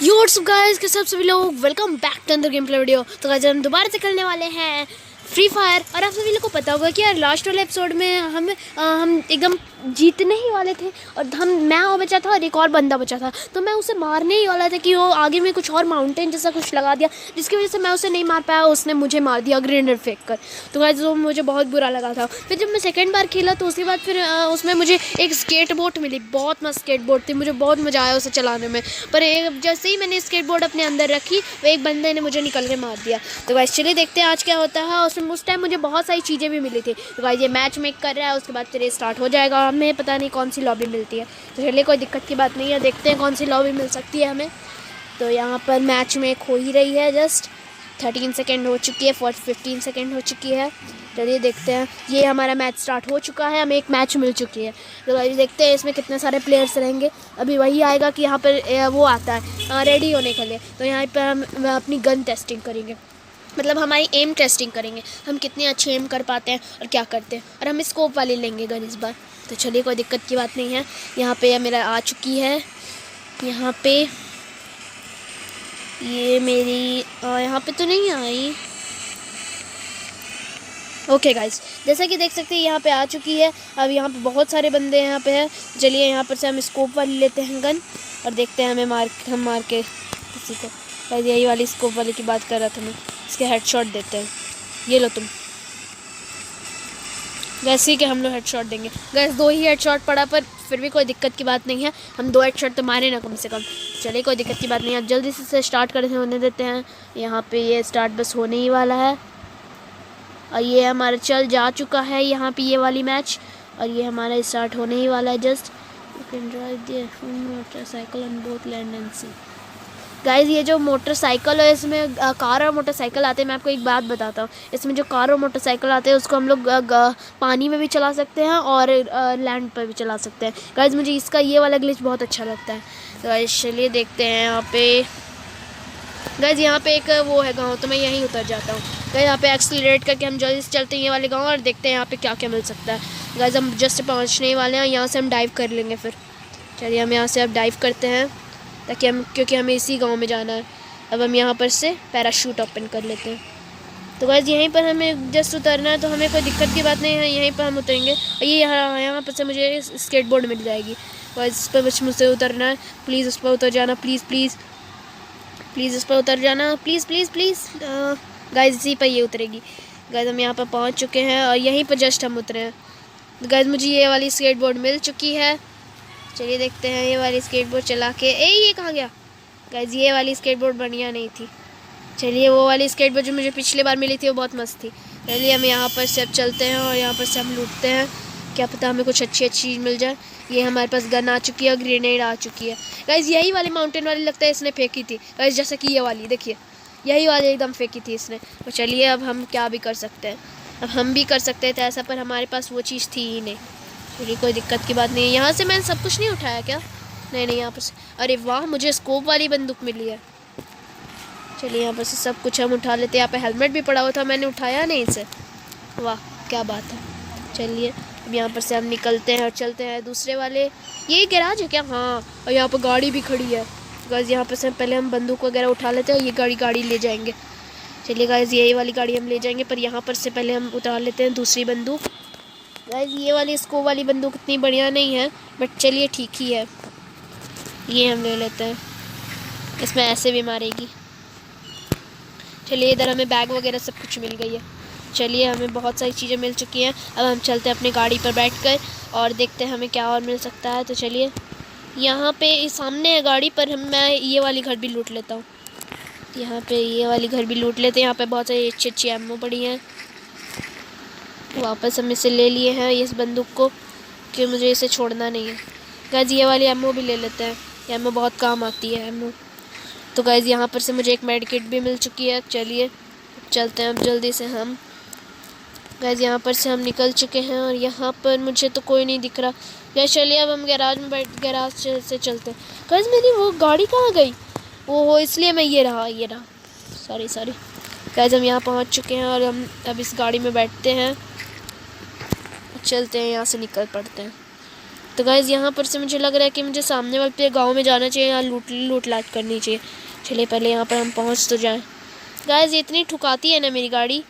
Yours guys के सब सभी लोग वेलकम बैक टू अंदर गेम प्ले वीडियो। तो गाइस हम दोबारा से खेलने वाले हैं फ्री फायर। और आप सभी लोग को पता होगा कि यार लास्ट वाले एपिसोड में हम एकदम जीतने ही वाले थे और मैं और बचा था और एक और बंदा बचा था, तो मैं उसे मारने ही वाला था कि वो आगे में कुछ और माउंटेन जैसा कुछ लगा दिया, जिसकी वजह से मैं उसे नहीं मार पाया। उसने मुझे मार दिया ग्रेनेड फेंक कर। तो गाइस वो मुझे बहुत बुरा लगा था। फिर जब मैं सेकेंड बार खेला तो उसके बाद फिर उसमें मुझे एक स्केट बोट मिली, बहुत मस्त स्केट बोट थी, मुझे बहुत मज़ा आया उसे चलाने में। पर जैसे ही मैंने स्केट बोर्ड अपने अंदर रखी वो एक बंदे ने मुझे निकल के मार दिया। तो गाइस चलिए देखते हैं आज क्या होता है। उसमें उस टाइम मुझे बहुत सारी चीज़ें भी मिली थी। तो गाइस ये मैच मेक कर रहा है, उसके बाद फिर स्टार्ट हो जाएगा। हमें पता नहीं कौन सी लॉबी मिलती है, तो चलिए कोई दिक्कत की बात नहीं है, देखते हैं कौन सी लॉबी मिल सकती है हमें। तो यहाँ पर मैच मेक हो ही रही है, जस्ट 13 सेकेंड हो चुकी है, 15 सेकेंड हो चुकी है। चलिए देखते हैं, ये हमारा मैच स्टार्ट हो चुका है, हमें एक मैच मिल चुकी है। तो गाइस देखते हैं इसमें कितने सारे प्लेयर्स रहेंगे। अभी वही आएगा कि यहाँ पर वो आता है रेडी होने के लिए। तो यहाँ पर हम अपनी गन टेस्टिंग करेंगे, मतलब हमारी एम टेस्टिंग करेंगे, हम कितने अच्छे एम कर पाते हैं और क्या करते हैं। और हम स्कोप वाली लेंगे गन इस बार। तो चलिए कोई दिक्कत की बात नहीं है। यहाँ पे मेरा आ चुकी है, यहाँ पे ये मेरी यहाँ पे तो नहीं आई। ओके गाइस, जैसा कि देख सकते हैं यहाँ पे आ चुकी है। अब यहाँ पे बहुत सारे बंदे यहाँ पे हैं। चलिए यहाँ पर से हम स्कोप वाली लेते हैं गन और देखते हैं हम मार के किसी को। गाइस यही वाली स्कोप वाली की बात कर रहा था मैं, इसके हेडशॉट देते हैं। ये लो तुम। वैसे ही कि हम लोग हेडशॉट देंगे। गैस 2 ही हेडशॉट पड़ा, पर फिर भी कोई दिक्कत की बात नहीं है, हम 2 हेडशॉट तो मारे ना कम से कम। चलिए कोई दिक्कत की बात नहीं है, जल्दी से स्टार्ट करते होने देते हैं। यहाँ पे ये स्टार्ट बस होने ही वाला है और ये हमारा चल जा चुका है यहाँ पे ये वाली मैच, और ये हमारा स्टार्ट होने ही वाला है। Just you can drive the motorcycle on both land and sea. Guys ये जो मोटरसाइकिल है, इसमें कार और मोटरसाइकिल आते हैं। मैं आपको एक बात बताता हूँ, इसमें जो कार और मोटरसाइकिल आते हैं उसको हम लोग पानी में भी चला सकते हैं और लैंड पर भी चला सकते हैं। गाइज़ मुझे इसका ये वाला ग्लिच बहुत अच्छा लगता है। तो गाइज़ चलिए देखते हैं यहाँ पे। गाइज़ यहाँ पे एक वो है गाँव, तो मैं यहीं उतर जाता हूँ। गाइज़ यहाँ पे एक्सीलरेट करके हम जल्दी से चलते हैं ये वाले गाँव और देखते हैं यहाँ पे क्या क्या मिल सकता है। गाइज़ हम जस्ट पहुँचने ही वाले हैं, यहाँ से हम डाइव कर लेंगे फिर। चलिए हम यहाँ से अब डाइव करते हैं ताकि क्योंकि हमें इसी गांव में जाना है। अब हम यहाँ पर से पैराशूट ओपन कर लेते हैं। तो गाइस यहीं पर हमें जस्ट उतरना है, तो हमें कोई दिक्कत की बात नहीं है, यहीं पर हम उतरेंगे। और ये यहाँ पर से मुझे स्केट बोर्ड मिल जाएगी। गाइस इस पर बस मुझसे उतरना है, प्लीज़ उस पर उतर जाना, प्लीज़ प्लीज़ प्लीज़ उस पर उतर जाना, प्लीज़ प्लीज़ प्लीज़। गाइस इसी पर ये उतरेगी। गाइस हम यहाँ पर पहुँच चुके हैं और यहीं पर जस्ट हम उतरे हैं। तो गाइस मुझे ये वाली स्केट बोर्ड मिल चुकी है। चलिए देखते हैं ये वाली स्केटबोर्ड चला के। ये कहाँ गया? गाइस ये वाली स्केटबोर्ड बढ़िया नहीं थी। चलिए वो वाली स्केटबोर्ड जो मुझे पिछले बार मिली थी वो बहुत मस्त थी। चलिए हम यहाँ पर से अब चलते हैं और यहाँ पर से हम लूटते हैं, क्या पता हमें कुछ अच्छी चीज़ मिल जाए। ये हमारे पास गन आ चुकी है और ग्रेनेड आ चुकी है। गाइस यही वाली माउंटेन वाली लगता है इसने फेंकी थी गाइस, जैसा कि ये वाली देखिए, यही वाली एकदम फेंकी थी इसने। तो चलिए अब हम क्या भी कर सकते हैं, अब हम भी कर सकते थे ऐसा, पर हमारे पास वो चीज़ थी ही नहीं। चलिए कोई दिक्कत की बात नहीं है। यहाँ से मैंने सब कुछ नहीं उठाया क्या? नहीं यहाँ पर से। अरे वाह, मुझे स्कोप वाली बंदूक मिली है। चलिए यहाँ पर से सब कुछ हम उठा लेते हैं। यहाँ पे हेलमेट भी पड़ा हुआ था, मैंने उठाया नहीं इसे। वाह क्या बात है। चलिए अब यहाँ पर से हम निकलते हैं और चलते हैं दूसरे वाले। ये गैराज है क्या? हाँ, और यहाँ पर गाड़ी भी खड़ी है। गाइस यहाँ पर से पहले हम बंदूक वगैरह उठा लेते हैं, ये गाड़ी ले जाएंगे। चलिए गाइस यही वाली गाड़ी हम ले जाएंगे, पर यहाँ पर से पहले हम उतार लेते हैं दूसरी बंदूक। गाइस ये वाली स्कोप वाली बंदूक इतनी बढ़िया नहीं है, बट चलिए ठीक ही है, ये हम ले लेते हैं, इसमें ऐसे भी मारेगी। चलिए इधर हमें बैग वगैरह सब कुछ मिल गई है। चलिए हमें बहुत सारी चीज़ें मिल चुकी हैं। अब हम चलते हैं अपनी गाड़ी पर बैठकर और देखते हैं हमें क्या और मिल सकता है। तो चलिए यहाँ पे सामने है गाड़ी पर, मैं ये वाली घर भी लूट लेता हूँ। यहाँ पे ये वाली घर भी लूट लेते हैं। यहाँ पे बहुत सारी अच्छी एमओ पड़ी हैं। वापस हम इसे ले लिए हैं इस बंदूक को, कि मुझे इसे छोड़ना नहीं है। गाइस ये वाली एमओ भी ले लेते हैं, एमओ बहुत काम आती है एमओ। तो गाइस यहाँ पर से मुझे एक मेडिकेट भी मिल चुकी है। चलिए चलते हैं अब जल्दी से हम। गाइस यहाँ पर से हम निकल चुके हैं और यहाँ पर मुझे तो कोई नहीं दिख रहा। गाइस चलिए अब हम गैराज से चलते हैं। गाइस मेरी वो गाड़ी कहाँ गई? वो इसलिए मैं ये रहा सॉरी। गाइस हम यहाँ पहुँच चुके हैं और हम अब इस गाड़ी में बैठते हैं, चलते हैं यहाँ से निकल पड़ते हैं। तो गाइज़ यहाँ पर से मुझे लग रहा है कि मुझे सामने वाले गांव में जाना चाहिए, यहाँ लूट लाट करनी चाहिए। चलिए पहले यहाँ पर हम पहुँच तो जाएँ। गाइज़ इतनी ठुकाती है ना मेरी गाड़ी।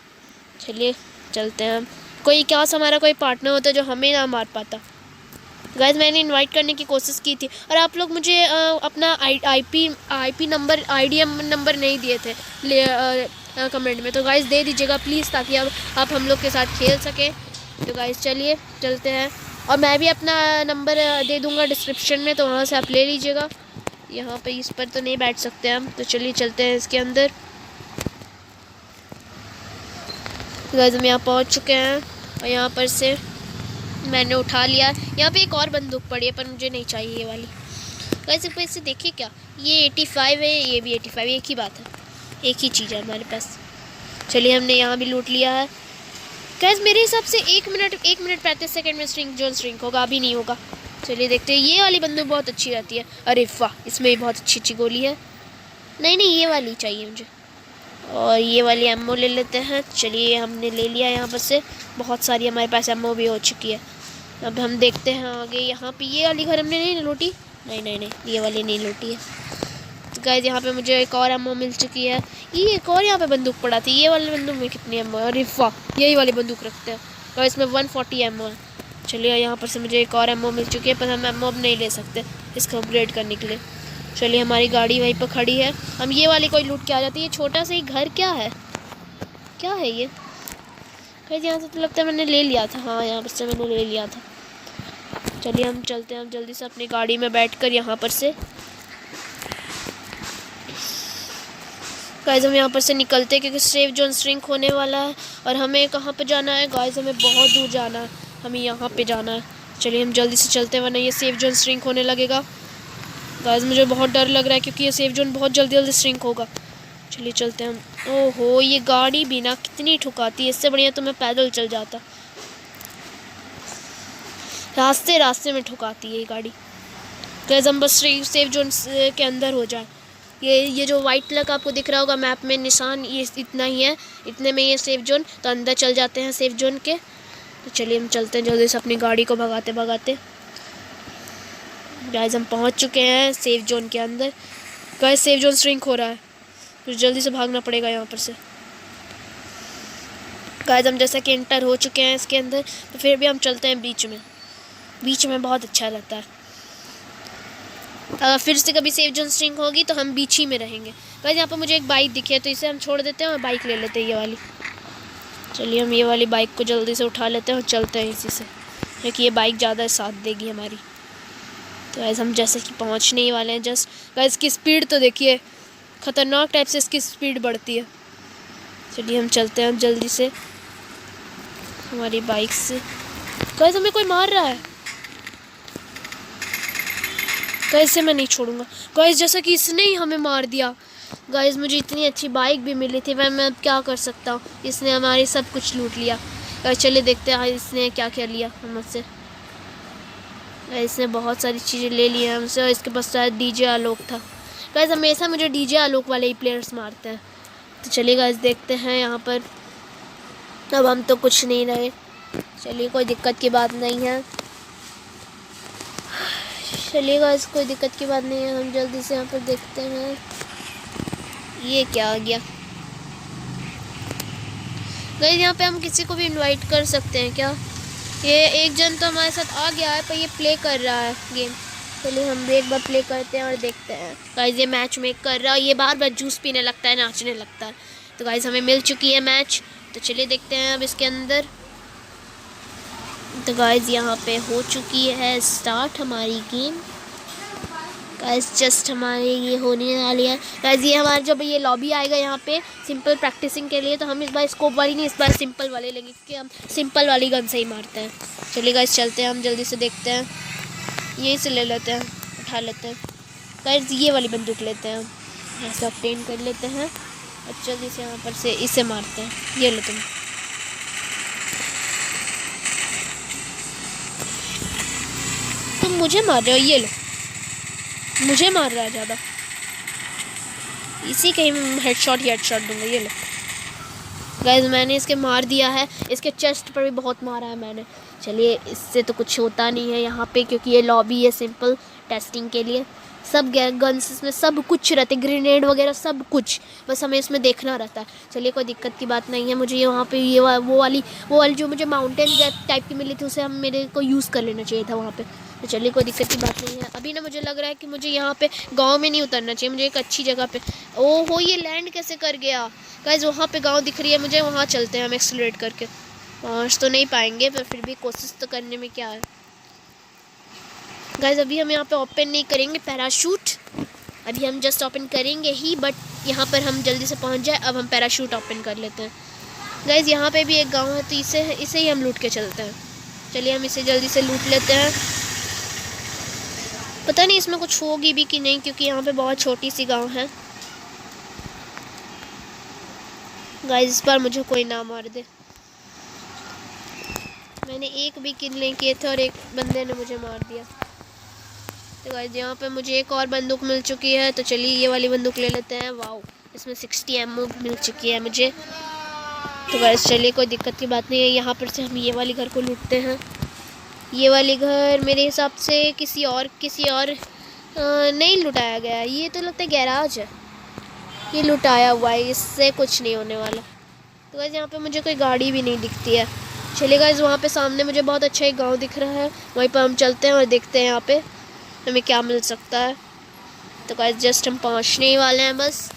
चलिए चलते हैं हम। कोई क्या हमारा कोई पार्टनर होता जो हमें ना मार पाता। गाइज़ मैंने इनवाइट करने की कोशिश की थी और आप लोग मुझे अपना आईपी नंबर आईडीएम नंबर नहीं दिए थे कमेंट में, तो गाइज़ दे दीजिएगा प्लीज़, ताकि अब आप हम लोग के साथ खेल सकें। तो गाइज़ चलिए चलते हैं, और मैं भी अपना नंबर दे दूँगा डिस्क्रिप्शन में, तो वहाँ से आप ले लीजिएगा। यहाँ पे इस पर तो नहीं बैठ सकते हम, तो चलिए चलते हैं इसके अंदर। गाइज़ हम यहाँ पहुँच चुके हैं और यहाँ पर से मैंने उठा लिया। यहाँ पे एक और बंदूक पड़ी है पर मुझे नहीं चाहिए ये वाली। गाइज़ एक इसे देखिए, क्या ये 85 है, ये भी 85, एक ही बात है, एक ही चीज़ है हमारे पास। चलिए हमने यहाँ भी लूट लिया है। गाइज़ मेरे हिसाब से 1 मिनट 35 सेकंड में स्ट्रिंक होगा, अभी नहीं होगा। चलिए देखते हैं। ये वाली बंदूक बहुत अच्छी रहती है। अरे वाह, इसमें भी बहुत अच्छी गोली है। नहीं ये वाली चाहिए मुझे, और ये वाली एम्मो ले लेते हैं। चलिए हमने ले लिया यहाँ पर से, बहुत सारी हमारे पास एम्मो भी हो चुकी है। अब हम देखते हैं आगे। यहाँ पे ये वाली घर हमने नहीं लूटी, नहीं ये वाली नहीं लूटी है। तो गाइज़ यहाँ पे मुझे एक और एम्मो मिल चुकी है। ये एक और यहाँ पे बंदूक पड़ा थी, ये वाली बंदूक में कितनी एम्मो है? अरे वाह, यही वाली बंदूक रखते हैं और इसमें 140 एम्मो है। चलिए यहाँ पर से मुझे एक और एम्मो मिल चुकी है, पर हम एम्मो अब नहीं ले सकते इसको अपग्रेड करने के लिए। चलिए हमारी गाड़ी वहीं पर खड़ी है, हम ये वाली कोई लूट के आ जाती है। छोटा सा ही घर क्या है ये? गाइज़ यहाँ से तो लगता है मैंने ले लिया था, हाँ यहाँ पर से मैंने ले लिया था। चलिए हम चलते हैं, हम जल्दी से अपनी गाड़ी में बैठकर यहाँ पर से। गाइज़ हम यहाँ पर से निकलते हैं क्योंकि सेफ जोन स्ट्रिंक होने वाला है। और हमें कहाँ पे जाना है गाइज़? हमें बहुत दूर जाना है, हमें यहाँ पे जाना है। चलिए हम जल्दी से चलते हैं, वरना ये सेफ जोन स्ट्रिंक होने लगेगा। गाइज़ मुझे बहुत डर लग रहा है क्योंकि ये सेफ जोन बहुत जल्दी स्ट्रिंक होगा। चलिए चलते हैं हम। ओहो, ये गाड़ी भी ना कितनी ठुकाती है, इससे बढ़िया तो मैं पैदल चल जाता। रास्ते में ठुकाती है ये गाड़ी। गाइज़ हम बस सेफ जोन के अंदर हो जाए। ये जो वाइट कलर का आपको दिख रहा होगा मैप में निशान, ये इतना ही है, इतने में ये सेफ जोन, तो अंदर चल जाते हैं सेफ जोन के। तो चलिए हम चलते हैं जल्दी से अपनी गाड़ी को भगाते गाइज़ हम पहुंच चुके हैं सेफ जोन के अंदर। गाइज़ सेफ जोन स्ट्रिंक हो रहा है, मुझे जल्दी से भागना पड़ेगा यहाँ पर से। गाइज़ हम जैसा कि एंटर हो चुके हैं इसके अंदर, तो फिर भी हम चलते हैं बीच में बहुत अच्छा लगता है। अगर फिर से कभी सेफ जोन स्ट्रिंक होगी तो हम बीच ही में रहेंगे। गाइज़ यहाँ पर मुझे एक बाइक दिखी है, तो इसे हम छोड़ देते हैं और बाइक ले लेते हैं ये वाली। चलिए हम ये वाली बाइक को जल्दी से उठा लेते हैं और चलते हैं इसी से, क्योंकि ये बाइक ज़्यादा साथ देगी हमारी। तो गाइज़ हम जैसे कि पहुँचने ही वाले हैं जस्ट। गाइज़ की स्पीड तो देखिए, ख़तरनाक टाइप से इसकी स्पीड बढ़ती है। चलिए हम चलते हैं जल्दी से हमारी बाइक से। गाइज़ हमें कोई मार रहा है, गाइज़ से मैं नहीं छोड़ूंगा। गाइज़ जैसा कि इसने ही हमें मार दिया। गाइज़ मुझे इतनी अच्छी बाइक भी मिली थी, मैं अब क्या कर सकता हूँ, इसने हमारी सब कुछ लूट लिया। गाइज़ चलिए देखते हैं इसने क्या लिया हमसे। इसने बहुत सारी चीज़ें ले ली हैं हमसे, और इसके पास शायद डीजे आलोक था। गाइज़ हमेशा मुझे डीजे आलोक वाले ही प्लेयर्स मारते हैं। तो चलिए गाइज़ देखते हैं यहाँ पर। अब हम तो कुछ नहीं रहे, चलिए कोई दिक्कत की बात नहीं है। चलिए गाइज़ कोई दिक्कत की बात नहीं है, हम जल्दी से यहाँ पर देखते हैं ये क्या आ गया। गाइज़ यहाँ पे हम किसी को भी इनवाइट कर सकते हैं क्या? ये एक जन तो हमारे साथ आ गया है, पर ये प्ले कर रहा है गेम। चलिए हम भी एक बार प्ले करते हैं और देखते हैं। गाइज़ ये मैच मेक कर रहा है, ये बार जूस पीने लगता है, नाचने लगता है। तो गाइज़ हमें मिल चुकी है मैच, तो चलिए देखते हैं अब इसके अंदर। तो गाइज़ यहाँ पे हो चुकी है स्टार्ट हमारी गेम। गाइज़ जस्ट हमारे ये होने वाली है। गाइज़ ये हमारा जब ये लॉबी आएगा यहाँ पे सिंपल प्रैक्टिसिंग के लिए, तो हम इस बार स्कोप वाली नहीं, इस बार सिंपल वाले लेंगे, क्योंकि हम सिंपल वाली गन से ही मारते हैं। चलिए गाइज़ चलते हैं, हम जल्दी से देखते हैं, यही से ले लेते हैं, उठा लेते हैं। गाइज़ ये वाली बंदूक लेते हैं, हम ऐसे ऑब्टेन कर लेते हैं और जल्दी से यहाँ पर से इसे मारते हैं। ये लो तुम मुझे मार रहे हो, ये लो, मुझे मार रहा है ज़्यादा, इसी के हेडशॉट दूंगा। ये लो गाइज़ मैंने इसके मार दिया है, इसके चेस्ट पर भी बहुत मारा है मैंने। चलिए, इससे तो कुछ होता नहीं है यहाँ पे, क्योंकि ये लॉबी है सिंपल टेस्टिंग के लिए। सब गन्स इसमें सब कुछ रहते, ग्रेनेड वगैरह सब कुछ, बस हमें इसमें देखना रहता है। चलिए, कोई दिक्कत की बात नहीं है। मुझे यहाँ पे ये वो वाली जो मुझे माउंटेन टाइप की मिली थी, उसे हम मेरे को यूज़ कर लेना चाहिए था वहाँ पे। तो चलिए, कोई दिक्कत की बात नहीं है। अभी ना मुझे लग रहा है कि मुझे यहाँ पे गांव में नहीं उतरना चाहिए, मुझे एक अच्छी जगह पे। ओहो, ये लैंड कैसे कर गया गाइस? वहाँ पे गांव दिख रही है मुझे, वहाँ चलते हैं हम एक्सीलरेट करके। पहुँच तो नहीं पाएंगे, पर फिर भी कोशिश तो करने में क्या है। गाइस, अभी हम यहाँ पे ओपन नहीं करेंगे पैराशूट, अभी हम जस्ट ओपन करेंगे ही, बट यहाँ पर हम जल्दी से पहुँच जाए। अब हम पैराशूट ओपन कर लेते हैं। गाइस, यहाँ पे भी एक गांव है, तो इसे ही हम लूट के चलते हैं। चलिए, हम इसे जल्दी से लूट लेते हैं। पता नहीं इसमें कुछ होगी भी कि नहीं, क्योंकि यहाँ पे बहुत छोटी सी गांव है। गाइस, इस बार मुझे कोई ना मार दे। मैंने एक भी किल नहीं किए थे और एक बंदे ने मुझे मार दिया। तो गाइस, यहाँ पे मुझे एक और बंदूक मिल चुकी है, तो चलिए ये वाली बंदूक ले लेते हैं। वाओ, इसमें 60 एमओ मिल चुकी है मुझे। तो गाइस, चलिए, कोई दिक्कत की बात नहीं है। यहाँ पर से हम ये वाली घर को लूटते हैं। ये वाली घर मेरे हिसाब से किसी और नहीं लुटाया गया है। ये तो लगता है गैराज है, ये लुटाया हुआ है, इससे कुछ नहीं होने वाला। तो गाइस, यहाँ पे मुझे कोई गाड़ी भी नहीं दिखती है। चलिए गाइस, वहाँ पे सामने मुझे बहुत अच्छा एक गांव दिख रहा है, वहीं पर हम चलते हैं और देखते हैं यहाँ पे हमें क्या मिल सकता है। तो गाइस, जस्ट हम पहुँचने ही वाले हैं बस।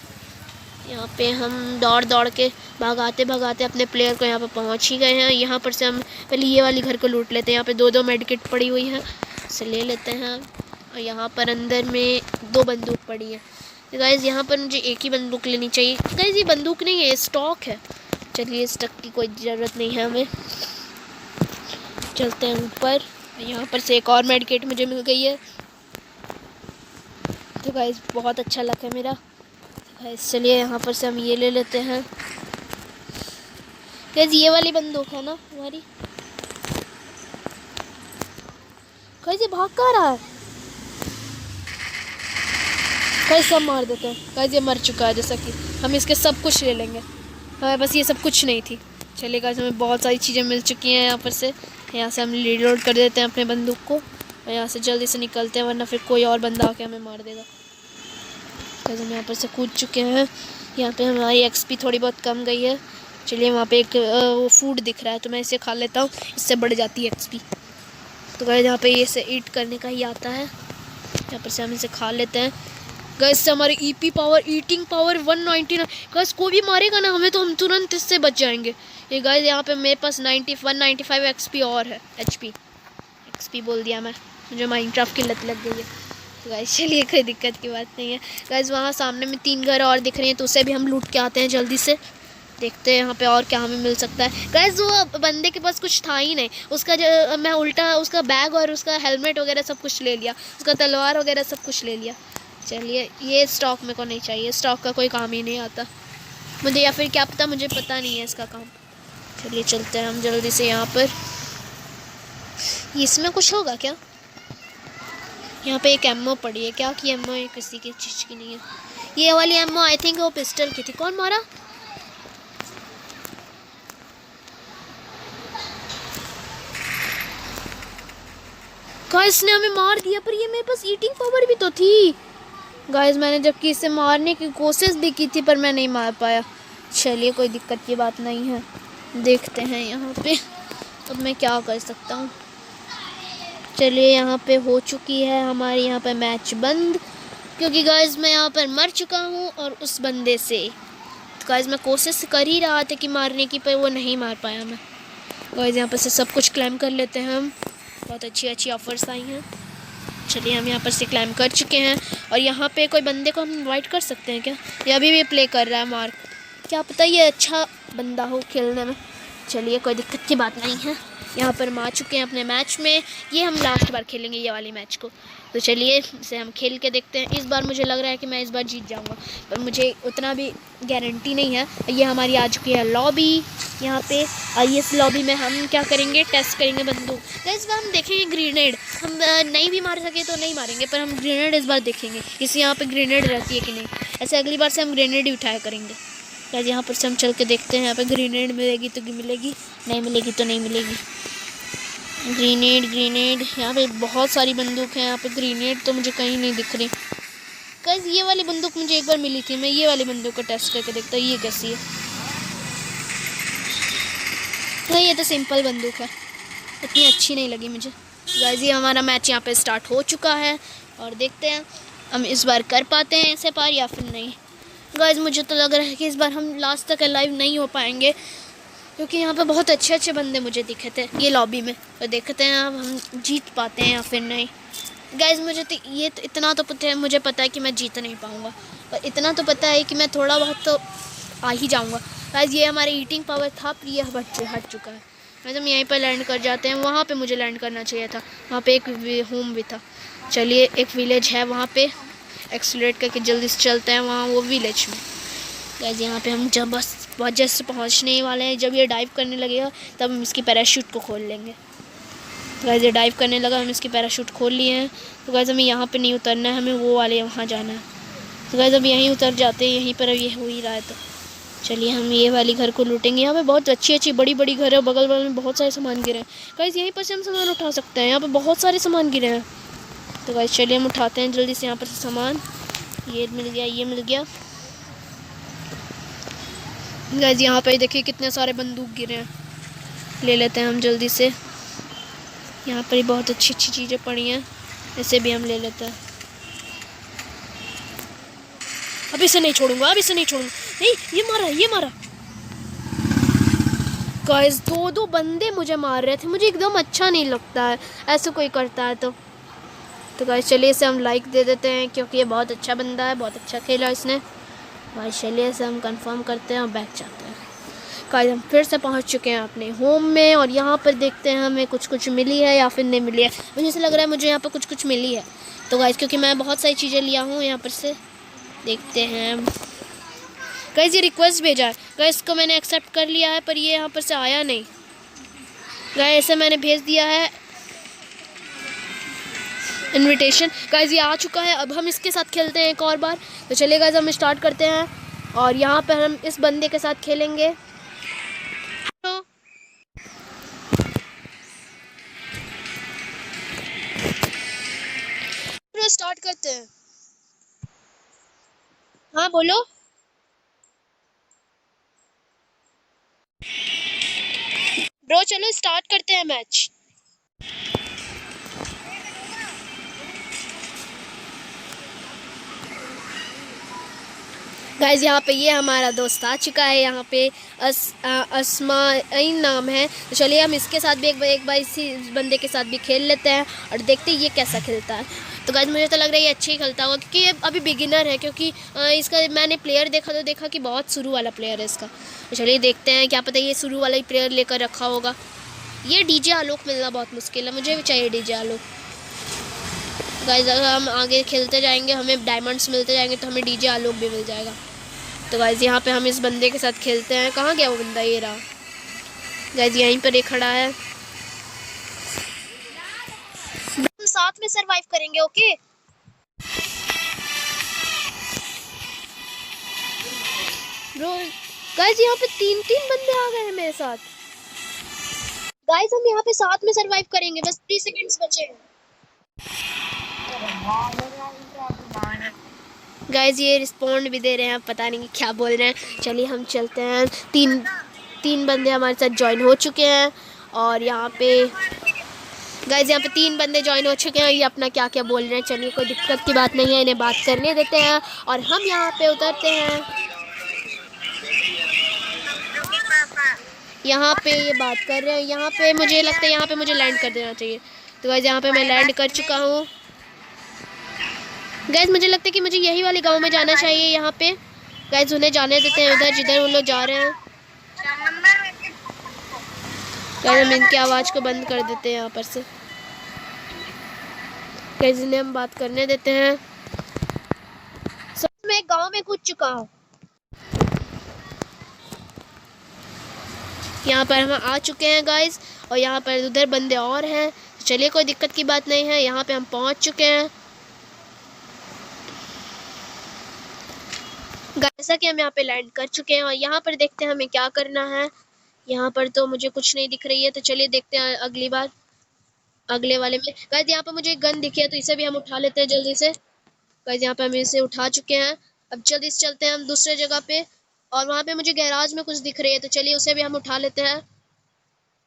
यहाँ पे हम दौड़ के भागाते अपने प्लेयर को यहाँ पे पहुँच ही गए हैं। यहाँ पर से हम पहले ये वाली घर को लूट लेते हैं। यहाँ पे 2 मेडिकेट पड़ी हुई है, इसे ले लेते हैं। और यहाँ पर अंदर में 2 बंदूक पड़ी है। तो गाइस, यहाँ पर मुझे एक ही बंदूक लेनी चाहिए। गाइस, ये बंदूक नहीं है, स्टॉक है। चलिए, स्टॉक की कोई ज़रूरत नहीं है हमें। चलते हैं ऊपर। यहाँ पर से एक और मेडिकेट मुझे मिल गई है। तो गाइस, बहुत अच्छा लक है मेरा। गाइस, चलिए यहाँ पर से हम ये ले लेते हैं। गाइस, ये वाली बंदूक है ना हमारी। गाइस, ये भाग कहाँ रहा है? गाइस, सब मार देते हैं। गाइस, ये मर चुका है, जैसा कि हम इसके सब कुछ ले लेंगे। हमें बस ये सब कुछ नहीं थी। चलिए गाइस, हमें बहुत सारी चीज़ें मिल चुकी हैं यहाँ पर से। यहाँ से हम रीलोड कर देते हैं अपने बंदूक को और यहाँ से जल्दी से निकलते हैं, वरना फिर कोई और बंदा आके हमें मार देगा। गाइस, हम यहाँ पर से कूद चुके हैं। यहाँ पे हमारी एक्सपी थोड़ी बहुत कम गई है। चलिए, वहाँ पे एक वो फूड दिख रहा है, तो मैं इसे खा लेता हूँ, इससे बढ़ जाती है एक्सपी। तो गाइस, यहाँ पे ये से ईट करने का ही आता है, यहाँ पर से हम इसे खा लेते हैं। गाइस, से हमारी ईटिंग पावर 199। गाइस, कोई भी मारेगा ना हमें, तो हम तुरंत इससे बच जाएंगे। ये गाइस, यहाँ पे मेरे पास 195 एक्सपी और है। एक्सपी बोल दिया मैं, मुझे माइनक्राफ्ट की लत लग गई है। तो गाइस, चलिए, कोई दिक्कत की बात नहीं है। गाइस, वहाँ सामने में 3 घर और दिख रहे हैं, तो उसे भी हम लूट के आते हैं जल्दी से। देखते हैं यहाँ पे और क्या हमें मिल सकता है। गाइस, वो बंदे के पास कुछ था ही नहीं, उसका जो मैं उल्टा उसका बैग और उसका हेलमेट वगैरह सब कुछ ले लिया, उसका तलवार वगैरह सब कुछ ले लिया। चलिए, ये स्टॉक मेरे को नहीं चाहिए, स्टॉक का कोई काम ही नहीं आता मुझे, या फिर क्या पता, मुझे पता नहीं है इसका काम। चलिए, चलते हैं हम जल्दी से यहाँ पर। इसमें कुछ होगा क्या? यहाँ पे एक एमओ पड़ी है, क्या कि एमओ किसी की चीज़ की नहीं है। ये वाली एमओ आई थिंक वो पिस्टल की थी। कौन मारा? गाइस, ने हमें मार दिया, पर ये मेरे पास ईटिंग पावर भी तो थी। गाइस, मैंने जबकि इसे मारने की कोशिश भी की थी, पर मैं नहीं मार पाया। चलिए, कोई दिक्कत की बात नहीं है। देखते हैं यहाँ पे अब मैं क्या कर सकता हूँ। चलिए, यहाँ पे हो चुकी है हमारी यहाँ पे मैच बंद, क्योंकि गाइस मैं यहाँ पर मर चुका हूँ और उस बंदे से। तो गाइस, मैं कोशिश कर ही रहा था कि मारने की, पर वो नहीं मार पाया मैं। गाइस, यहाँ पर से सब कुछ क्लेम कर लेते हैं हम। बहुत अच्छी ऑफ़र्स आई हैं। चलिए, हम यहाँ पर से क्लाइम कर चुके हैं और यहाँ पे कोई बंदे को हम इनवाइट कर सकते हैं क्या? ये अभी भी प्ले कर रहा है मार्क, क्या पता ये अच्छा बंदा हो खेलने में। चलिए, कोई दिक्कत की बात नहीं है। यहाँ पर हम आ चुके हैं अपने मैच में, ये हम लास्ट बार खेलेंगे ये वाली मैच को। तो चलिए, इसे हम खेल के देखते हैं। इस बार मुझे लग रहा है कि मैं इस बार जीत जाऊँगा, पर मुझे उतना भी गारंटी नहीं है। ये हमारी आ चुकी है लॉबी यहाँ पे, और इस लॉबी में हम क्या करेंगे, टेस्ट करेंगे बंदूक। तो इस बार हम देखेंगे ग्रेनेड, हम नहीं भी मार सके तो नहीं मारेंगे, पर हम ग्रेनेड इस बार देखेंगे इस यहाँ पे ग्रेनेड रहती है कि नहीं। ऐसे अगली बार से हम ग्रेनेड ही उठाया करेंगे। गाइस, यहाँ पर से हम चल के देखते हैं, यहाँ पे ग्रेनेड मिलेगी तो मिलेगी, नहीं मिलेगी तो नहीं मिलेगी। ग्रीनेड ग्रीनेड, यहाँ पे बहुत सारी बंदूक है। यहाँ पे ग्रीनेड तो मुझे कहीं नहीं दिख रही। गाइस ये वाली बंदूक मुझे एक बार मिली थी, मैं ये वाली बंदूक को टेस्ट करके देखता हूँ ये कैसी है। नहीं ये तो सिंपल बंदूक है, इतनी अच्छी नहीं लगी मुझे। गाइस ये हमारा मैच यहाँ पे स्टार्ट हो चुका है और देखते हैं हम इस बार कर पाते हैं ऐसे पार या फिर नहीं। गाइस मुझे तो लग रहा है कि इस बार हम लास्ट तक लाइव नहीं हो पाएंगे, क्योंकि यहाँ पे बहुत अच्छे अच्छे बंदे मुझे दिखे थे ये लॉबी में। तो देखते हैं अब हम जीत पाते हैं या फिर नहीं। गाइस मुझे तो ये तो इतना तो पता है, मुझे पता है कि मैं जीत नहीं पाऊँगा, पर इतना तो पता है कि मैं थोड़ा बहुत तो आ ही जाऊँगा। गाइस ये हमारे ईटिंग पावर था, पर ये हट चुका है। गाइस हम यहीं पर लैंड कर जाते हैं, वहाँ पे मुझे लैंड करना चाहिए था, वहाँ पे एक होम भी था। चलिए एक विलेज है वहाँ पे, एक्सलेट करके जल्दी से चलते हैं वहाँ वो विलेज में। गाइस यहाँ पे हम जब बस बहुत जस्ट पहुँचने वाले हैं, जब ये डाइव करने लगेगा तब हम इसकी पैराशूट को खोल लेंगे। तो गाइस ये डाइव करने लगा, हम इसकी पैराशूट खोल लिए हैं। तो गाइस हमें यहाँ पे नहीं उतरना है, हमें वो वाले वहाँ जाना है। तो गाइस अब यहीं उतर जाते हैं, यहीं पर अब ये हो ही रहा है। तो चलिए हम ये वाली घर को लूटेंगे। यहाँ पे बहुत अच्छी अच्छी बड़ी बड़ी घर है, बगल बगल में बहुत सारे सामान गिरे हैं। गाइस यहीं पर से हम सामान उठा सकते हैं, यहाँ पे बहुत सारे सामान गिरे हैं। तो गाइस चलिए हम उठाते हैं जल्दी से यहाँ पर सामान। ये मिल गया, ये मिल गया। गाइस यहाँ पे देखिए कितने सारे बंदूक गिरे हैं, ले लेते हैं हम जल्दी से। यहाँ पर ही बहुत अच्छी अच्छी चीज़ें पड़ी हैं, इसे भी हम ले लेते हैं। अब इसे नहीं छोड़ूंगा, अब इसे नहीं छोड़ूंगा। नहीं ये मारा, ये मारा। गाइस दो दो बंदे मुझे मार रहे थे, मुझे एकदम अच्छा नहीं लगता है ऐसे कोई करता है। तो गाइस चलिए इसे हम लाइक दे देते हैं, क्योंकि ये बहुत अच्छा बंदा है, बहुत अच्छा खेला इसने। गाइस चलिए इसे हम कंफर्म करते हैं और बैठ जाते हैं। गाइस हम फिर से पहुंच चुके हैं अपने होम में, और यहाँ पर देखते हैं हमें कुछ कुछ मिली है या फिर नहीं मिली है। मुझे ऐसा लग रहा है मुझे यहाँ पर कुछ कुछ मिली है। तो गाइस क्योंकि मैं बहुत सारी चीज़ें लिया हूँ यहाँ पर से, देखते हैं। गाइस ये रिक्वेस्ट भेजा है, गाइस को मैंने एक्सेप्ट कर लिया है, पर ये यहाँ पर से आया नहीं। गाइस ऐसे मैंने भेज दिया है इनविटेशन। गाइस ये आ चुका है, अब हम इसके साथ खेलते हैं एक और बार। तो चलिए गाइस हम स्टार्ट करते हैं, और यहाँ पर हम इस बंदे के साथ खेलेंगे। स्टार्ट करते हैं। हाँ बोलो। ब्रो चलो स्टार्ट करते हैं मैच। गाइस यहाँ पे ये हमारा दोस्त आ चुका है, यहाँ पे अस्माइन नाम है। तो चलिए हम इसके साथ भी एक बार इसी बंदे के साथ भी खेल लेते हैं और देखते हैं ये कैसा खेलता है। तो गाइस मुझे तो लग रहा है ये अच्छे ही खेलता होगा, क्योंकि ये अभी बिगिनर है, क्योंकि इसका मैंने प्लेयर देखा कि बहुत शुरू वाला प्लेयर है इसका। तो चलिए देखते हैं, क्या पता ये शुरू वाला ही प्लेयर लेकर रखा होगा। ये डीजे आलोक मिलना बहुत मुश्किल है, मुझे भी चाहिए डीजे आलोक। गाइस अगर हम आगे खेलते जाएंगे, हमें डायमंड्स मिलते जाएंगे, तो हमें डीजे आलोक भी मिल जाएगा। तो गाइस यहाँ पे हम इस बंदे के साथ खेलते हैं। कहाँ गया वो बंदा? ये रहा। गाइस यहीं पर एक खड़ा है, हम साथ में सरवाइव करेंगे। Okay bro. गाइस यहाँ पे तीन तीन बंदे आ गए हैं मेरे साथ। गाइस हम यहाँ पे साथ में सरवाइव करेंगे, बस 3 सेकंड्स बचे हैं। गाइस ये रिस्पॉन्ड भी दे रहे हैं, पता नहीं क्या बोल रहे हैं। चलिए हम चलते हैं। तीन बंदे हमारे साथ ज्वाइन हो चुके हैं, और यहाँ पे गाइस यहाँ पे 3 बंदे ज्वाइन हो चुके हैं। ये अपना क्या क्या बोल रहे हैं, चलिए कोई दिक्कत की बात नहीं है, इन्हें बात करने देते हैं और हम यहाँ पे उतरते हैं। यहाँ पे ये बात कर रहे हैं, यहाँ पे मुझे लगता है यहाँ पे मुझे लैंड कर देना चाहिए। तो गाइस यहाँ पे मैं लैंड कर चुका हूँ। गाइस मुझे लगता है कि मुझे यही वाले गांव में जाना चाहिए। यहाँ पे गाइस उन्हें जाने देते हैं उधर जिधर उन लोग जा रहे हैं। गाइस हम इनकी आवाज़ को बंद कर देते हैं यहाँ पर से। गाइस इन्हें हम बात करने देते हैं। सब मैं गांव में कूद चुका हूँ। यहाँ पर हम आ चुके हैं गाइस, और यहाँ पर उधर बंदे और हैं। चलिए कोई दिक्कत की बात नहीं है, यहाँ पे हम पहुँच चुके हैं। जैसा कि हम यहाँ पे लैंड कर चुके हैं, और यहाँ पर देखते हैं हमें क्या करना है। यहाँ पर तो मुझे कुछ नहीं दिख रही है, तो चलिए देखते हैं अगली बार। अगले वाले में। गाइस यहाँ पे मुझे एक गन दिखी है तो इसे भी हम उठा लेते हैं जल्दी से। गाइस यहाँ पे हम इसे उठा चुके हैं। अब जल्दी से चलते हैं हम दूसरे जगह पे, और वहाँ पे मुझे गैराज में कुछ दिख रही है तो चलिए उसे भी हम उठा लेते हैं।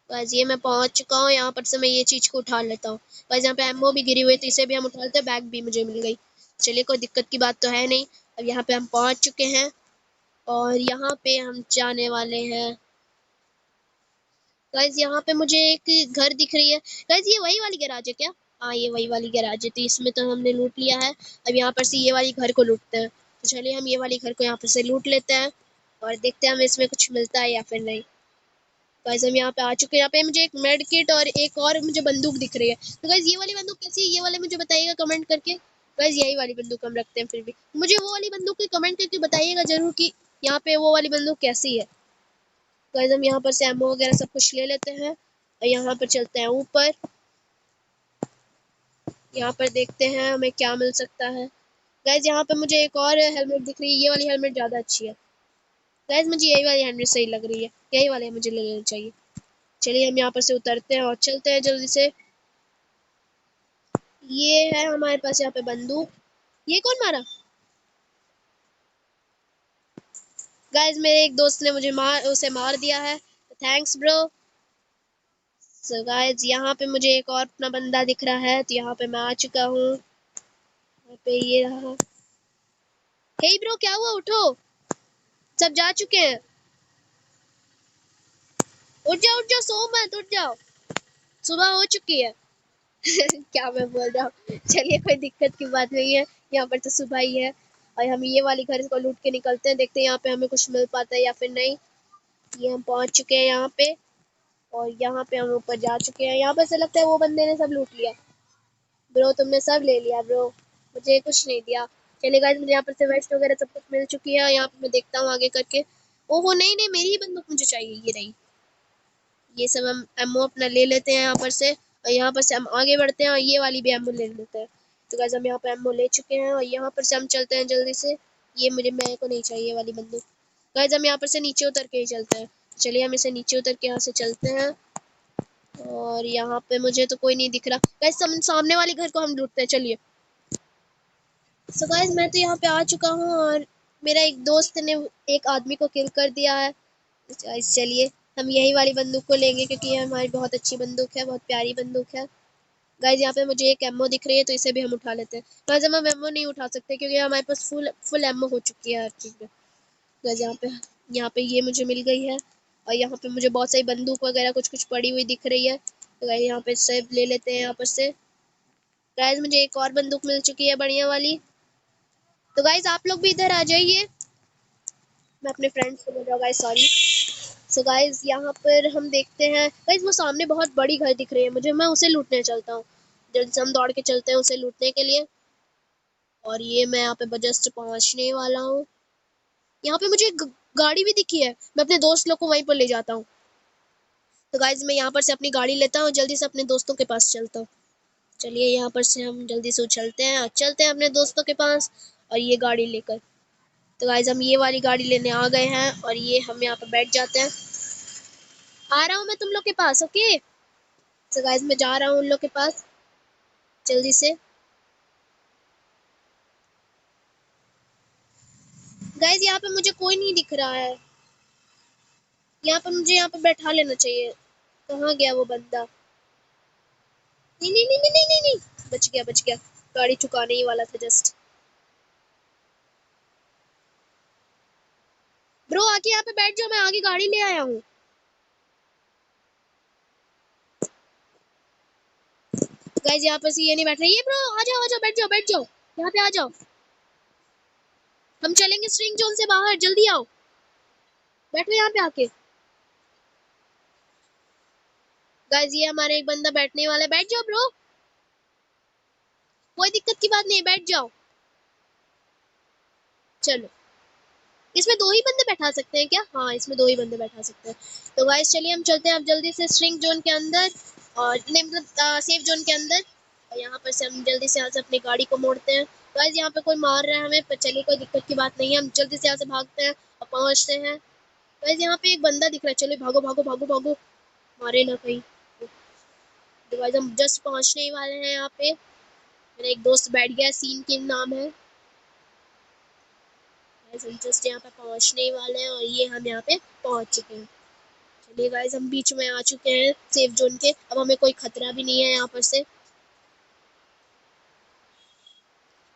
गाइस ये मैं पहुंच चुका हूँ, यहाँ पर से मैं ये चीज़ को उठा लेता हूँ। गाइस यहाँ पे एमओ भी गिरी हुई है तो इसे भी हम उठा लेते हैं। बैग भी मुझे मिल गई। चलिए कोई दिक्कत की बात तो है नहीं। अब यहाँ पे हम पहुंच चुके हैं और यहाँ पे हम जाने वाले हैं। गाइस यहाँ पे मुझे एक घर दिख रही है। गाइस ये वही वाली गैराज है क्या? हाँ ये वही वाली गैराज है, तो इसमें तो हमने लूट लिया है। अब यहाँ पर से ये वाली घर को लूटते हैं। तो चलिए हम ये वाली घर को यहाँ पर से लूट लेते हैं और देखते हैं हमें इसमें कुछ मिलता है या फिर नहीं। गाइस हम यहाँ पे आ चुके हैं। यहाँ पे मुझे एक मेड किट और एक और मुझे बंदूक दिख रही है। तो गाइस ये वाली बंदूक कैसी है, ये वाले मुझे बताइएगा कमेंट करके। गाइस यही वाली बंदूक हम रखते हैं, फिर भी मुझे वो वाली बंदूक की कमेंट करके बताइएगा जरूर कि यहाँ पे वो वाली बंदूक कैसी है। गाइस हम यहाँ पर से एमओ वगैरह सब कुछ ले लेते हैं और यहाँ पर चलते हैं ऊपर। यहाँ पर देखते हैं हमें क्या मिल सकता है। गाइस यहाँ पे मुझे एक और हेलमेट दिख रही है, ये वाली हेलमेट ज़्यादा अच्छी है। गाइस मुझे यही वाली हेलमेट सही लग रही है, यही वाली मुझे ले लेनी चाहिए। चलिए हम यहाँ पर से उतरते हैं और चलते हैं जल्दी से। ये है हमारे पास यहाँ पे बंदूक। ये कौन मारा? गाइस मेरे एक दोस्त ने मुझे उसे मार दिया है, थैंक्स ब्रो। सो गाइस यहाँ पे मुझे एक और अपना बंदा दिख रहा है तो यहाँ पे मैं आ चुका हूँ। यहाँ पे ये रहा। हे ब्रो क्या हुआ, उठो, सब जा चुके हैं। उठ जाओ सो मत, उठ जाओ, सुबह हो चुकी है। क्या मैं बोल रहा हूँ, चलिए कोई दिक्कत की बात नहीं है। यहाँ पर तो सुबह ही है और हम ये वाली घर को लूट के निकलते हैं, देखते हैं यहाँ पे हमें कुछ मिल पाता है या फिर नहीं। ये हम पहुंच चुके हैं यहाँ पे और यहाँ पे हम ऊपर जा चुके हैं। यहाँ पे से लगता है वो बंदे ने सब लूट लिया। ब्रो तुमने सब ले लिया ब्रो, मुझे कुछ नहीं दिया। चलिए गाइस मुझे यहाँ पर से वेस्ट वगैरह सब कुछ मिल चुकी है। यहाँ पे मैं देखता हूँ आगे करके। ओहो नहीं नहीं, मेरी ही बंदूक मुझे चाहिए, ये रही। ये सब हम एमओ अपना ले लेते हैं यहाँ पर से और यहाँ पर से हम आगे बढ़ते हैं और ये वाली भी एमओ ले लेते हैं। तो गाइस हम यहाँ पे एमओ ले चुके हैं और यहाँ पर से हम चलते हैं जल्दी से। ये मेरे को नहीं चाहिए वाली बंदूक। गाइस हम यहाँ पर से नीचे उतर के ही चलते हैं। चलिए हम इसे नीचे उतर के यहाँ से चलते हैं और यहाँ पे मुझे तो कोई नहीं दिख रहा। गाइस सामने वाली घर को हम लूटते हैं, चलिए। सो गाइस मैं तो यहाँ पे आ चुका हूँ और मेरा एक दोस्त ने एक आदमी को किल कर दिया है। गाइस चलिए हम यही वाली बंदूक को लेंगे क्योंकि ये हमारी बहुत अच्छी बंदूक है, बहुत प्यारी बंदूक है। गाइस यहाँ पे मुझे एक एमओ दिख रही है तो इसे भी हम उठा लेते हैं। गाइस हम एमओ नहीं उठा सकते क्योंकि हमारे पास फुल एमओ हो चुकी है हर चीज़ में। गाइस यहाँ पे ये मुझे मिल गई है और यहाँ पे मुझे बहुत सारी बंदूक वगैरह कुछ कुछ पड़ी हुई दिख रही है। तो गाइस यहाँ पे सब ले लेते हैं यहाँ पर से। गाइस मुझे एक और बंदूक मिल चुकी है बढ़िया वाली। तो गाइस आप लोग भी इधर आ जाइए। मैं अपने फ्रेंड्स को बोल रहा हूँ गाइस, सॉरी। सो गाइस यहाँ पर हम देखते हैं। गाइस वो सामने बहुत बड़ी घर दिख रही है मुझे, मैं उसे लूटने चलता हूँ। जल्दी से हम दौड़ के चलते हैं उसे लूटने के लिए। और ये मैं यहाँ पे जस्ट पहुँचने वाला हूँ। यहाँ पे मुझे एक गाड़ी भी दिखी है, मैं अपने दोस्त लोग को वहीं पर ले जाता हूँ। तो गाइस मैं यहाँ पर से अपनी गाड़ी लेता हूँ, जल्दी से अपने दोस्तों के पास चलता हूँ। चलिए यहाँ पर से हम जल्दी से उछलते हैं और चलते हैं अपने दोस्तों के पास और ये गाड़ी लेकर। तो गाइस हम ये वाली गाड़ी लेने आ गए हैं और ये हम यहाँ पर बैठ जाते हैं। आ रहा हूँ मैं तुम लोग के पास, ओके। तो गाइस मैं जा रहा हूँ उन लोग के पास जल्दी से। गाइस यहाँ पे मुझे कोई नहीं दिख रहा है, यहाँ पर मुझे यहाँ पे बैठा लेना चाहिए। कहाँ गया वो बंदा? नहीं नहीं नहीं नहीं नहीं नहीं, नहीं। बच गया बच गया, गाड़ी चुकाने ही वाला था जस्ट। ब्रो आके यहाँ पे बैठ जाओ, मैं आगे गाड़ी ले आया हूँ। गाइस यहाँ पर से ये नहीं बैठ रही है। ब्रो आ जाओ बैठ जाओ बैठ जाओ, यहाँ पे आ जाओ। हम चलेंगे स्ट्रिंग जोन से बाहर, जल्दी आओ, बैठो यहाँ पे आके। गाइस ये हमारे एक बंदा बैठने वाला है, बैठ जाओ ब्रो, कोई दिक्कत की बात नहीं, बैठ जाओ। चलो इसमें दो ही बंदे बैठा सकते हैं क्या? हाँ इसमें दो ही बंदे बैठा सकते हैं। तो गाइस चलिए हम चलते हैं अब जल्दी से स्ट्रिंग जोन के अंदर और नहीं मतलब सेफ जोन के अंदर। और यहाँ पर से हम जल्दी से यहाँ से अपनी गाड़ी को मोड़ते हैं। गाइस यहाँ पे कोई मार रहा है हमें, पर चलिए कोई दिक्कत की बात नहीं है, हम जल्दी से यहाँ से भागते हैं और पहुँचते हैं। गाइस यहाँ पे एक बंदा दिख रहा है, चलिए भागो भागो भागो भागो, मारे ना कहीं। तो गाइस हम जस्ट पहुंचने ही वाले हैं यहाँ पे। मेरा एक दोस्त बैठ गया, सीन किंग नाम है। गाइस हम जस्ट यहाँ पे पहुंचने ही वाले हैं और ये हम यहाँ पे पहुंच चुके हैं। चलिए गाइस हम बीच में आ चुके हैं सेफ जोन के। अब हमें कोई खतरा भी नहीं है यहाँ पर से।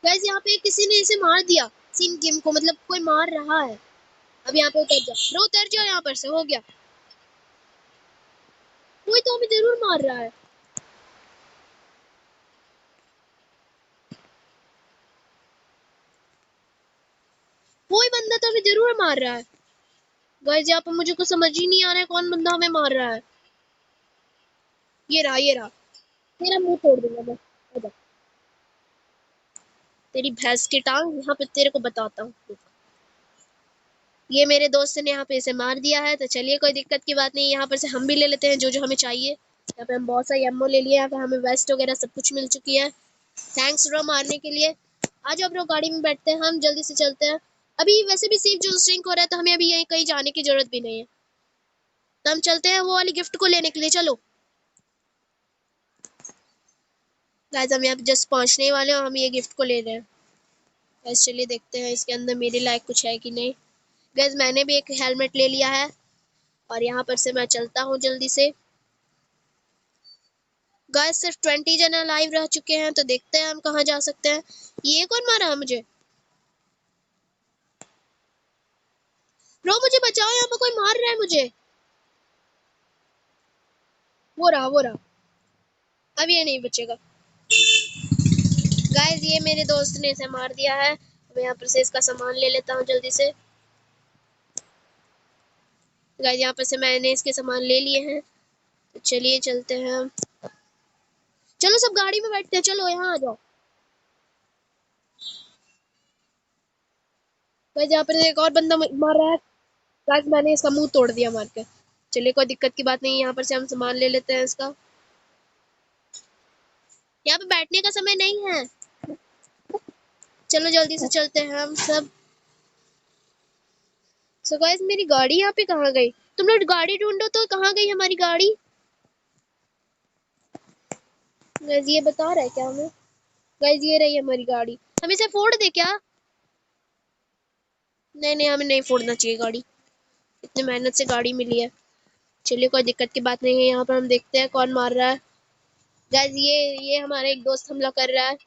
गाइस यहाँ पे किसी ने इसे मार दिया, सीन किंग को, मतलब कोई मार रहा है। अब यहाँ पे उतर जाओ ब्रो, उतर जाओ यहाँ पर से, हो गया। कोई तो हमें जरूर मार रहा है। कोई बंदा तो हमें जरूर मार रहा है। गाइस यहाँ पे मुझे कुछ समझ ही नहीं आ रहा है कौन बंदा हमें मार रहा है। ये रहा, ये रहा। तेरा मुंह तोड़ दूंगा मैं। आजा। तेरी भैंस की टांग यहाँ पे तेरे को बताता हूँ। ये मेरे दोस्त ने यहाँ पे इसे मार दिया है, तो चलिए कोई दिक्कत की बात नहीं। यहाँ पर से हम भी ले लेते हैं जो जो हमें चाहिए। यहाँ पे हम बहुत सारी एमओ ले लिए। यहाँ पे हमें वेस्ट वगैरह सब कुछ मिल चुकी है। थैंक्स ब्रो मारने के लिए। आ जाओ ब्रो, गाड़ी में बैठते हैं, हम जल्दी से चलते हैं। अभी वैसे भी सेफ जोन स्ट्रिंक हो रहा है, तो हमें अभी यहीं कहीं जाने की जरूरत भी नहीं है। तो हम चलते हैं वो वाली गिफ्ट को लेने के लिए। चलो गाइस हम यहाँ पे जस्ट पहुंचने वाले हैं और हम ये गिफ्ट को ले रहे हैं। गाइस चलिए देखते हैं इसके अंदर मेरे लायक कुछ है कि नहीं। गाइस मैंने भी एक हेलमेट ले लिया है और यहाँ पर से मैं चलता हूँ जल्दी से। गाइस सिर्फ 20 जन लाइव रह चुके हैं, तो देखते हैं हम कहाँ जा सकते हैं। ये कौन मारा है मुझे? ब्रो मुझे बचाओ, यहाँ पर कोई मार रहा है मुझे। वो रहा, वो रहा। अब ये नहीं बचेगा। गाइस ये मेरे दोस्त ने इसे मार दिया है। मैं यहाँ पर से इसका सामान ले लेता हूँ जल्दी से। गाइस यहाँ पर से मैंने इसके सामान ले लिए हैं, तो चलिए चलते हैं हम। चलो सब गाड़ी में बैठते हैं, चलो यहाँ आ जाओ। गाइस यहाँ पर एक और बंदा मार रहा है। गाइस मैंने इसका मुंह तोड़ दिया मार के। चलिए कोई दिक्कत की बात नहीं, यहाँ पर से हम सामान ले लेते हैं इसका। यहाँ पे बैठने का समय नहीं है, चलो जल्दी से चलते हैं हम सब। सो गाइस मेरी गाड़ी यहाँ पे कहाँ गई? तुम लोग गाड़ी ढूंढो, तो कहाँ गई हमारी गाड़ी? गाइस ये बता रहा है क्या हमें? गाइस ये रही हमारी गाड़ी, हम इसे फोड़ दे क्या? नहीं नहीं, हमें नहीं फोड़ना चाहिए गाड़ी, इतनी मेहनत से गाड़ी मिली है। चलिए कोई दिक्कत की बात नहीं है। यहाँ पर हम देखते हैं कौन मार रहा है। गाइस ये हमारा एक दोस्त हमला कर रहा है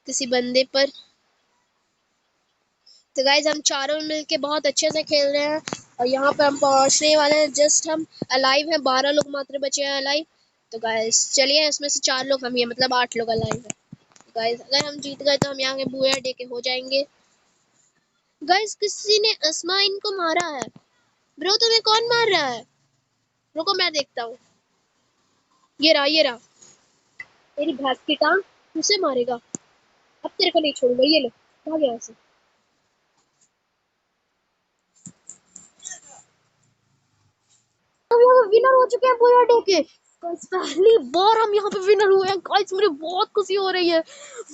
किसी बंदे पर। तो गाइस हम चारों मिलके बहुत अच्छे से खेल रहे हैं और यहाँ पर हम पहुंचने वाले हैं। जस्ट हम अलाइव हैं, 12 लोग मात्र बचे हैं अलाइव। तो गाइस चलिए, इसमें से 4 लोग हम ही हैं, मतलब 8 लोग अलाइव हैं। गाइस अगर हम जीत गए तो हम यहाँ के बूया डे के हो जाएंगे। गाइस किसी ने अस्मा इनको मारा है। ब्रो तुम्हें कौन मार रहा है? रुको मैं देखता हूँ। ये रहा, ये रहा। तेरी भैंस की टांग, तुझसे मारेगा। अब तेरे को नहीं छोड़ूंगा। ये लो, भाग यहाँ से। हम यहाँ विनर हो चुके हैं पूरा डे के। गाइस पहली बार हम यहाँ पे विनर हुए हैं। गाइस मुझे बहुत खुशी हो रही है।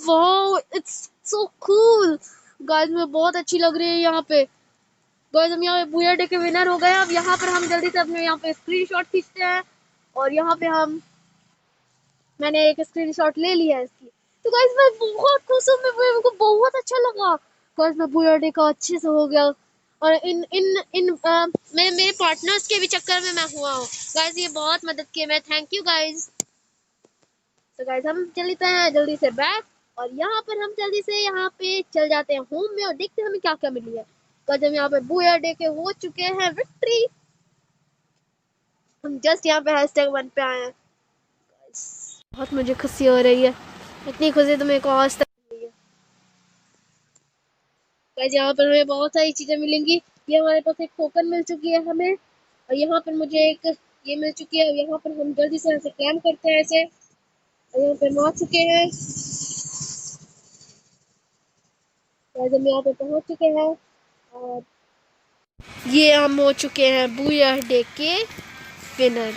Wow it's so cool. Guys मुझे बहुत अच्छी लग रही है यहाँ पे। गाइस हम यहाँ पे पूरा डे के विनर हो गए। अब यहाँ पर हम जल्दी से अपने यहाँ पे स्क्रीनशॉट खींचते हैं और यहाँ पे मैंने एक स्क्रीनशॉट ले लिया है इसकी। तो गाइस मैं बहुत खुश हूँ, मेरे को बहुत अच्छा लगा। गाइस मैं पूरा डे का अच्छे से हो गया और इन इन इन मैं मेरे पार्टनर्स के भी चक्कर में मैं हुआ हूँ। गाइस ये बहुत मदद की मैं, थैंक यू गाइस। तो गाइस हम चलते हैं जल्दी से बैक और यहाँ पर हम जल्दी से यहाँ पे चल जाते हैं होम में और देखते हैं हमें क्या क्या मिली है। गाइस हम यहाँ पे बूया डे के हो चुके हैं विक्ट्री। हम जस्ट यहाँ पे #1 पे आए हैं। बहुत मुझे खुशी हो रही है, इतनी खुशी तो मेरे को आज तक नहीं है। गाइस यहाँ पर हमें बहुत सारी चीजें मिलेंगी। ये हमारे पास एक टोकन मिल चुकी है हमें और यहाँ पर मुझे एक ये मिल चुकी है। यहाँ पर हम जल्दी से ऐसे क्लेम करते हैं ऐसे और यहाँ पे हम आ चुके हैं। गाइस हम यहाँ पे पहुँच चुके हैं और ये हम हो चुके हैं बूया डे के विनर।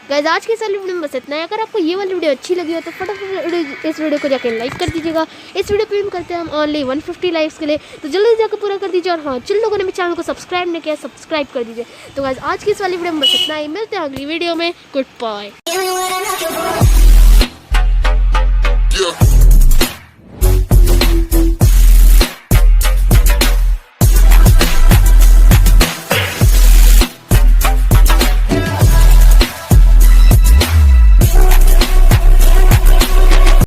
गाइस आज के इस वाली वीडियो में बस इतना है। अगर आपको ये वाली वीडियो अच्छी लगी हो तो फटाफट इस वीडियो को जाकर लाइक कर दीजिएगा। इस वीडियो पे हम करते हैं हम ओनली 150 लाइक्स के लिए, तो जल्दी जाकर पूरा कर दीजिए। और हाँ, जिन लोगों ने मेरे चैनल को सब्सक्राइब नहीं किया सब्सक्राइब कर दीजिए। तो गाइस आज की इस वाली वीडियो में बस इतना ही, मिलते हैं अगली वीडियो में। Good bye. Yeah.